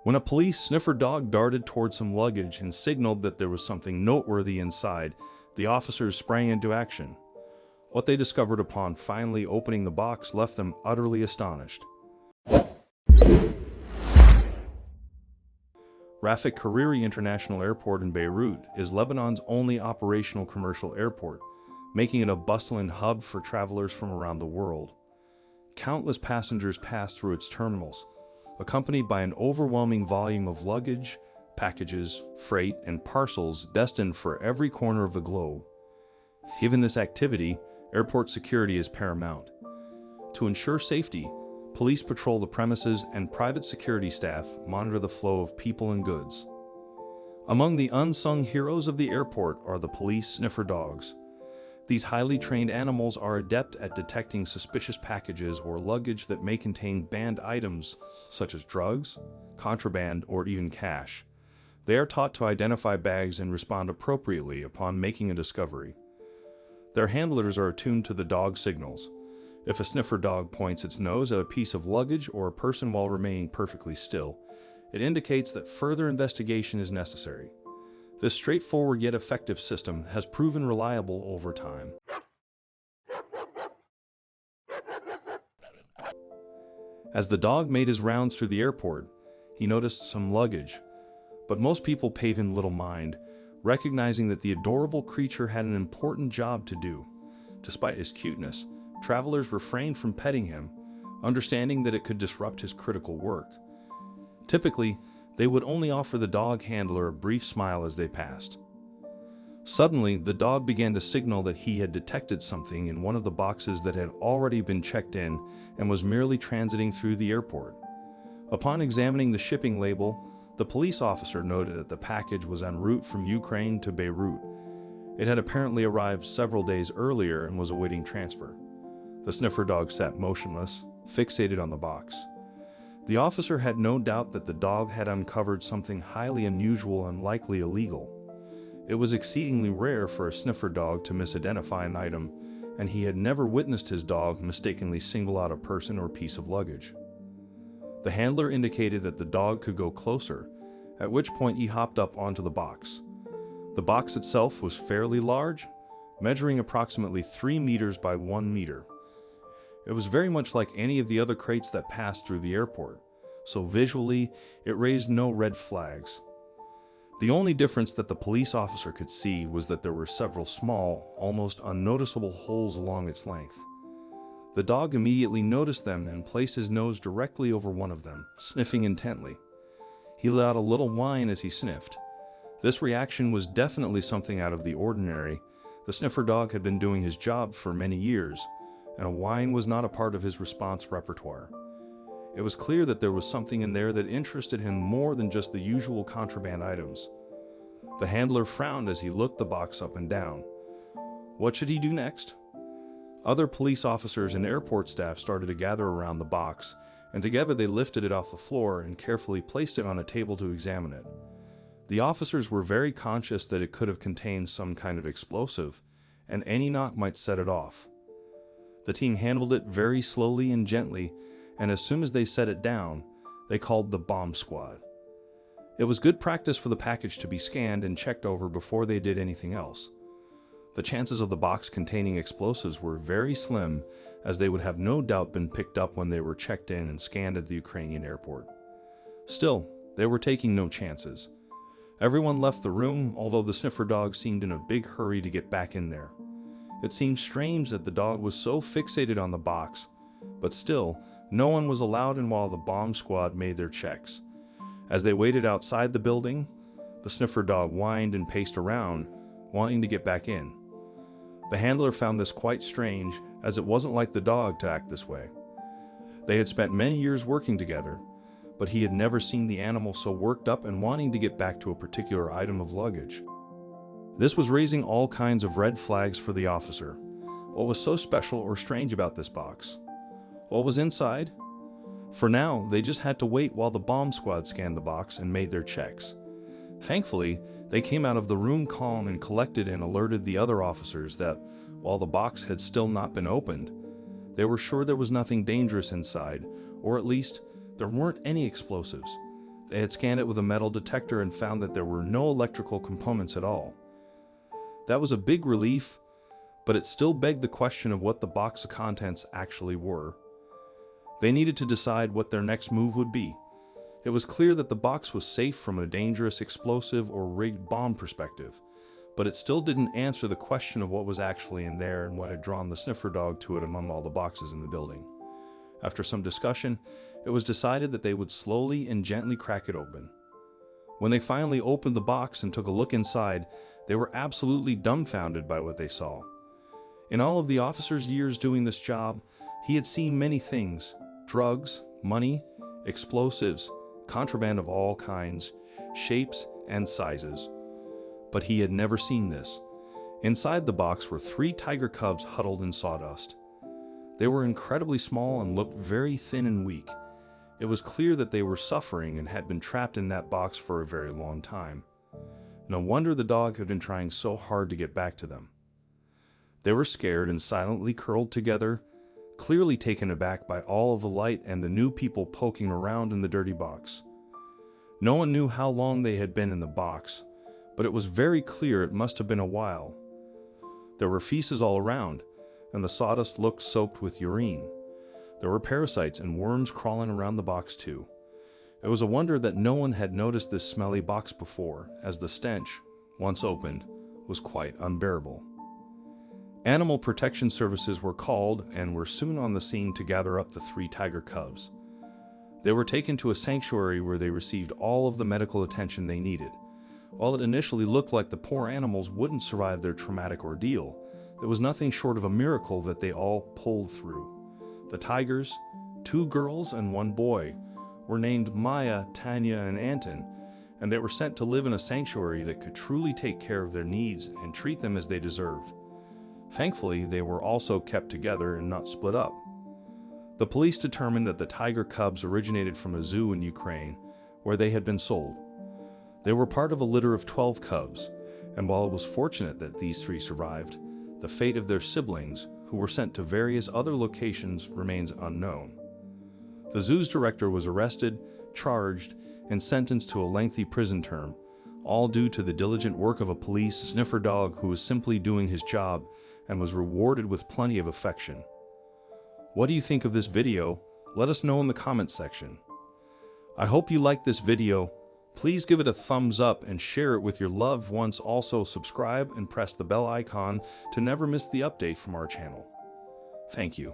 when a police sniffer dog darted towards some luggage and signaled that there was something noteworthy inside. The officers sprang into action. What they discovered upon finally opening the box left them utterly astonished. Rafik Hariri International Airport in Beirut is Lebanon's only operational commercial airport, making it a bustling hub for travelers from around the world. Countless passengers pass through its terminals, accompanied by an overwhelming volume of luggage, packages, freight, and parcels destined for every corner of the globe. Given this activity, airport security is paramount. To ensure safety, police patrol the premises and private security staff monitor the flow of people and goods. Among the unsung heroes of the airport are the police sniffer dogs. These highly trained animals are adept at detecting suspicious packages or luggage that may contain banned items such as drugs, contraband, or even cash. They are taught to identify bags and respond appropriately upon making a discovery. Their handlers are attuned to the dog signals. If a sniffer dog points its nose at a piece of luggage or a person while remaining perfectly still, it indicates that further investigation is necessary. This straightforward yet effective system has proven reliable over time. As the dog made his rounds through the airport, he noticed some luggage, but most people paid him little mind, recognizing that the adorable creature had an important job to do. Despite his cuteness, travelers refrained from petting him, understanding that it could disrupt his critical work. Typically, they would only offer the dog handler a brief smile as they passed. Suddenly, the dog began to signal that he had detected something in one of the boxes that had already been checked in and was merely transiting through the airport. Upon examining the shipping label, the police officer noted that the package was en route from Ukraine to Beirut. It had apparently arrived several days earlier and was awaiting transfer. The sniffer dog sat motionless, fixated on the box. The officer had no doubt that the dog had uncovered something highly unusual and likely illegal. It was exceedingly rare for a sniffer dog to misidentify an item, and he had never witnessed his dog mistakenly single out a person or piece of luggage. The handler indicated that the dog could go closer, at which point he hopped up onto the box. The box itself was fairly large, measuring approximately 3 meters by 1 meter. It was very much like any of the other crates that passed through the airport, so visually, it raised no red flags. The only difference that the police officer could see was that there were several small, almost unnoticeable holes along its length. The dog immediately noticed them and placed his nose directly over one of them, sniffing intently. He let out a little whine as he sniffed. This reaction was definitely something out of the ordinary. The sniffer dog had been doing his job for many years, and a whine was not a part of his response repertoire. It was clear that there was something in there that interested him more than just the usual contraband items. The handler frowned as he looked the box up and down. What should he do next? Other police officers and airport staff started to gather around the box, and together they lifted it off the floor and carefully placed it on a table to examine it. The officers were very conscious that it could have contained some kind of explosive, and any knock might set it off. The team handled it very slowly and gently, and as soon as they set it down, they called the bomb squad. It was good practice for the package to be scanned and checked over before they did anything else. The chances of the box containing explosives were very slim, as they would have no doubt been picked up when they were checked in and scanned at the Ukrainian airport. Still, they were taking no chances. Everyone left the room, although the sniffer dog seemed in a big hurry to get back in there. It seemed strange that the dog was so fixated on the box, but still, no one was allowed in while the bomb squad made their checks. As they waited outside the building, the sniffer dog whined and paced around, wanting to get back in. The handler found this quite strange, as it wasn't like the dog to act this way. They had spent many years working together, but he had never seen the animal so worked up and wanting to get back to a particular item of luggage. This was raising all kinds of red flags for the officer. What was so special or strange about this box? What was inside? For now, they just had to wait while the bomb squad scanned the box and made their checks. Thankfully, they came out of the room calm and collected and alerted the other officers that, while the box had still not been opened, they were sure there was nothing dangerous inside, or at least, there weren't any explosives. They had scanned it with a metal detector and found that there were no electrical components at all. That was a big relief, but it still begged the question of what the box of contents actually were. They needed to decide what their next move would be. It was clear that the box was safe from a dangerous explosive or rigged bomb perspective, but it still didn't answer the question of what was actually in there and what had drawn the sniffer dog to it among all the boxes in the building. After some discussion, it was decided that they would slowly and gently crack it open. When they finally opened the box and took a look inside, they were absolutely dumbfounded by what they saw. In all of the officer's years doing this job, he had seen many things: drugs, money, explosives, contraband of all kinds, shapes, and sizes. But he had never seen this. Inside the box were 3 tiger cubs huddled in sawdust. They were incredibly small and looked very thin and weak. It was clear that they were suffering and had been trapped in that box for a very long time. No wonder the dog had been trying so hard to get back to them. They were scared and silently curled together, clearly taken aback by all of the light and the new people poking around in the dirty box. No one knew how long they had been in the box, but it was very clear it must have been a while. There were feces all around, and the sawdust looked soaked with urine. There were parasites and worms crawling around the box too. It was a wonder that no one had noticed this smelly box before, as the stench, once opened, was quite unbearable. Animal protection services were called and were soon on the scene to gather up the 3 tiger cubs. They were taken to a sanctuary where they received all of the medical attention they needed. While it initially looked like the poor animals wouldn't survive their traumatic ordeal, it was nothing short of a miracle that they all pulled through. The tigers, 2 girls and 1 boy, were named Maya, Tanya, and Anton, and they were sent to live in a sanctuary that could truly take care of their needs and treat them as they deserved. Thankfully, they were also kept together and not split up. The police determined that the tiger cubs originated from a zoo in Ukraine, where they had been sold. They were part of a litter of 12 cubs, and while it was fortunate that these 3 survived, the fate of their siblings, who were sent to various other locations, remains unknown. The zoo's director was arrested, charged, and sentenced to a lengthy prison term, all due to the diligent work of a police sniffer dog who was simply doing his job and was rewarded with plenty of affection. What do you think of this video? Let us know in the comments section. I hope you liked this video. Please give it a thumbs up and share it with your loved ones. Also subscribe and press the bell icon to never miss the update from our channel. Thank you.